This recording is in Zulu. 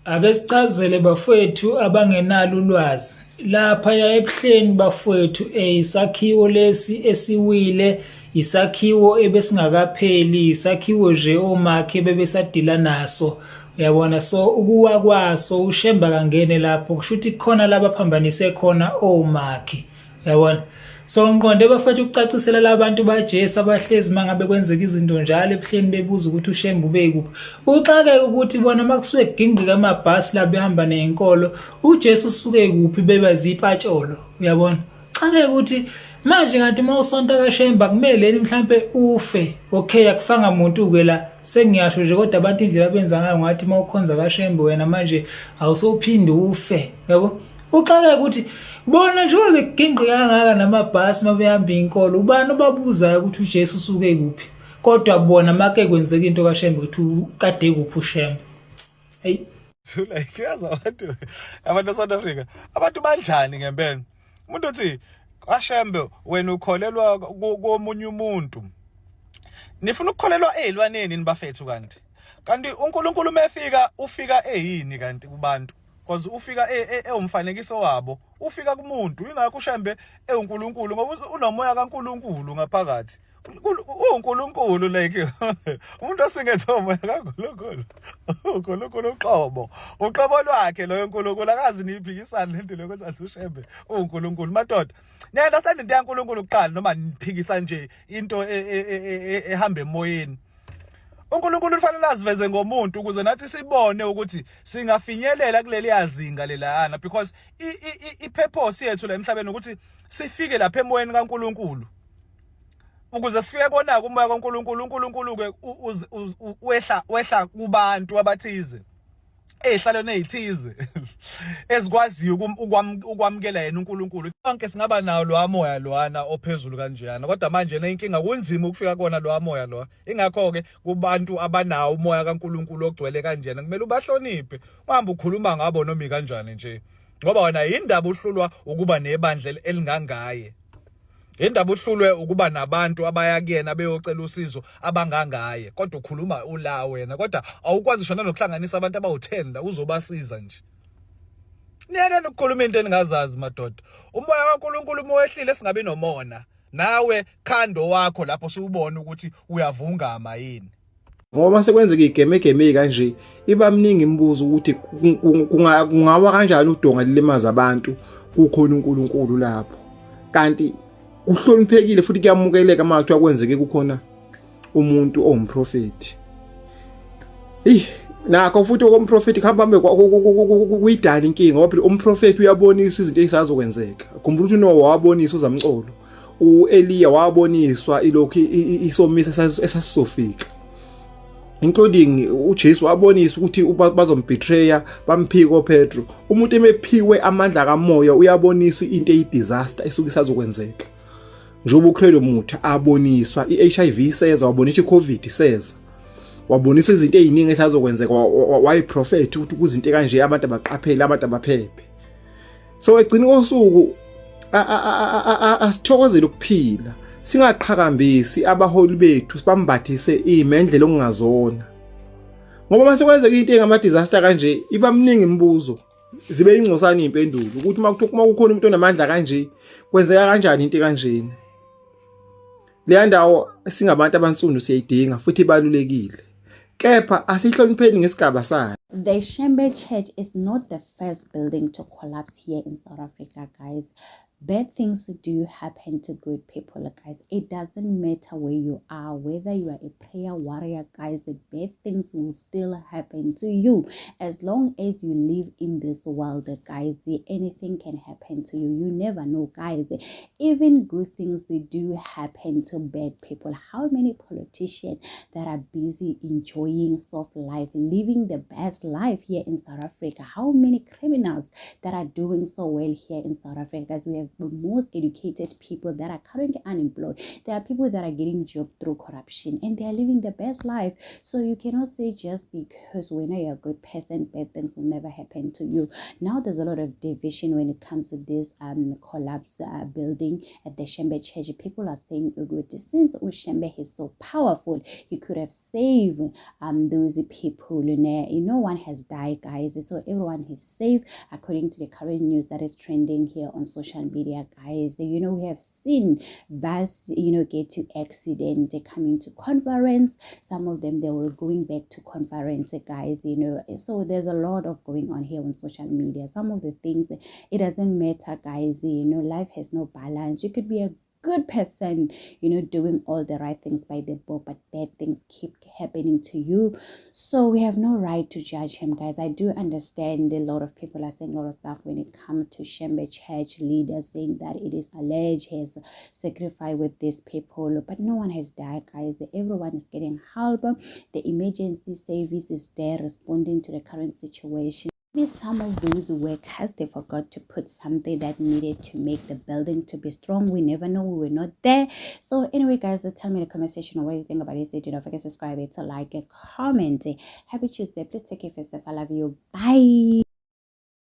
Ake sichazele bafowethu abangenalo ulwazi. Laphaya ebuhleni bafowethu, isakhiwo lesi esiwile, isakhiwo ebesingakapheli, isakhiwo nje omakhe bebesadila naso. Uyabona, so ukuwa kwaso uShemba kangene lapho kusho ukuthi khona la baphambanise khona omakhe. Uyabona. So ngiqonde bafethu ukucacisela labantu bajesi abahlezi mangabe kwenzeka izinto njalo ebuhleni bebuza ukuthi uShemba ube kuphi. Uxake ukuthi bona makusuke kugingqika amabhasi la behamba nezinkolo, uJesu usuke kuphi bebazi ipatsholo. Uyabona? Xake ukuthi manje kanti mawusonta kaShemba kumele mhlambe ufe. Okay, akufanga umuntu ke la. Sengiyasho nje kodwa abantu indlela abenza ngayo ngathi mawukhonza kaShemba wena manje awusophinde ufe. Yabo? Uxake ukuthi bona njengoba bekugingqika kangaka namabhasi mabehamba inkolo ubani obabuzayo ukuthi uJesu usuke kuphi kodwa bona make kwenzeka into kaShembe ukuthi kade kuphi uShembe. Hey, So like yazi abantu eSouth Africa abantu banjani ngempela. Umuntu uthi kaShembe wena ukholelwa komunye umuntu. Nifuna ukukholelwa ezilwaneni nibafethu kanti uNkulunkulu mefika ufika eyini kanti kubantu because ufika umfanekiso wabo ufika kumuntu ingakho uShembe uNkulunkulu ngoba unomoya kaNkulunkulu ngaphakathi. uNkulunkulu like umuntu osingethe umoya kaNkulunkulu uNkulunkulu uqobo lwakhe loyo uNkulunkulu akazi niphikisana lento lokwenza uShembe uNkulunkulu madoda niya understand into yaNkulunkulu kuqala noma niphikisa nje into ehamba emoyeni. uNkulunkulu ufanele aziveze ngomuntu ukuze nathi sibone ukuthi singafinyelela kuleli yazinga lelana because ipurpose yethu la emhlabeni ukuthi sifike lapha emoyeni kaNkulunkulu. Ukuze sifike kona umoya kaNkulunkulu uNkulunkulu ke wehla kubantu abathize ezihlalweni ezithize ezikwaziyo ukwamukela yena uNkulunkulu. Konke singaba nawo lo moya loana ophezulu kanjeyana kodwa manje inkinga kunzima ukufika kona lo moya lo. Ingakho ke kubantu abanawo umoya kaNkulunkulu ogcwele kanjena kumele ubahloniphe uhamba ukhuluma ngabo noma kanjani nje ngoba wena indaba uhlulwa ukuba nebandla elingangaye. Indaba uhlulwe ukuba nabantu abaya kuyena beyocela usizo abangangaye kodwa ukhuluma ula wena kodwa awukwazi shona nokuhlanganisa abantu abawu10 la uzobasiza nje. Niyeke ukukhuluma into eningazazi madoda. Umoya kaNkulunkulu mowehlile singabe nomona. Nawe khando wakho lapho siubona ukuthi uyavungama yini. Ngoba sekwenzeka igeme kanje iba mningi imibuzo ukuthi kungawa kanjani udonga lilimaza abantu kukhona uNkulunkulu lapho. Kanti uhloniphekile futhi kuyamukeleka manje akwenzeke kukhona umuntu owumprofeti. Nakho futhi okomprofeti khamba mbe kuyidala inkinga ngoba umprofeti uyabonisa izinto ezisazokwenzeka. Khumbula ukuthi uNoah wabonisa uzamcolo. uEliya waboniswa ilokhu isomisa esasizofika. Including uJesu wabonisa ukuthi bazombetray bamphika oPetro. Umuntu emephiwe amandla kamoya uyabonisa into eyidisaster esuke isazokwenzeka. Njoba uKhristu muthi aboniswa iHIV iseza wabonisa iCovid iseza. Wabonisa izinto eziningi esazokwenzeka wayiprofeti ukuthi kuzinto kanje abantu abaqaphele abantu abaphephe. So egcina kosuku asithokozele ukuphila. Singaqhakambisi abaholi bethu sibambathise imendlela okungazona. Ngoba mase kwenzeka into engama disaster kanje iba mningi imibuzo. Zibe ingcosana impendulo ukuthi uma kukhona umuntu onamandla kanje kwenzeka kanjani into kanjeni. Le ndawo singabantu abansundu siyayidinga futhi ibalulekile. Kepha asihlonipheni ngesigaba sayo. The Shembe Church is not the first building to collapse here in South Africa, guys. Bad things do happen to good people, guys. It doesn't matter where you are, whether you are a prayer warrior, guys, the bad things will still happen to you. As long as you live in this world, guys, anything can happen to you. You never know, guys. Even good things do happen to bad people. How many politicians that are busy enjoying soft life, living the best life here in South Africa? How many criminals that are doing so well here in South Africa? Guys, we have the most educated people that are currently unemployed. There are people that are getting job through corruption and they are living the best life. So you cannot say just because when you're a good person, bad things will never happen to you. Now there's a lot of division when it comes to this collapse building at the Shembe Church. People are saying, since Shembe is so powerful, he could have saved those people. No one has died, guys, so everyone is safe according to the current news that is trending here on social media, guys. We have seen bus get to accident, coming to conference. Some of them, they were going back to conference, guys. So there's a lot of going on here on social media. Some of the things, it doesn't matter, guys. Life has no balance. You could be a good person, doing all the right things by the book, but bad things keep happening to you. So we have no right to judge him, guys. I do understand a lot of people are saying a lot of stuff when it comes to Shembe Church leaders, saying that it is alleged he has sacrificed with these people, but no one has died, guys. Everyone is getting help. The emergency service is there responding to the current situation. Maybe some of those workers, they forgot to put something that needed to make the building to be strong. We never know. We were not there. So anyway, guys, tell me in the comment section what you think about this. Don't forget to subscribe, to like, a comment. Happy Tuesday. Please take care of yourself. I love you. Bye.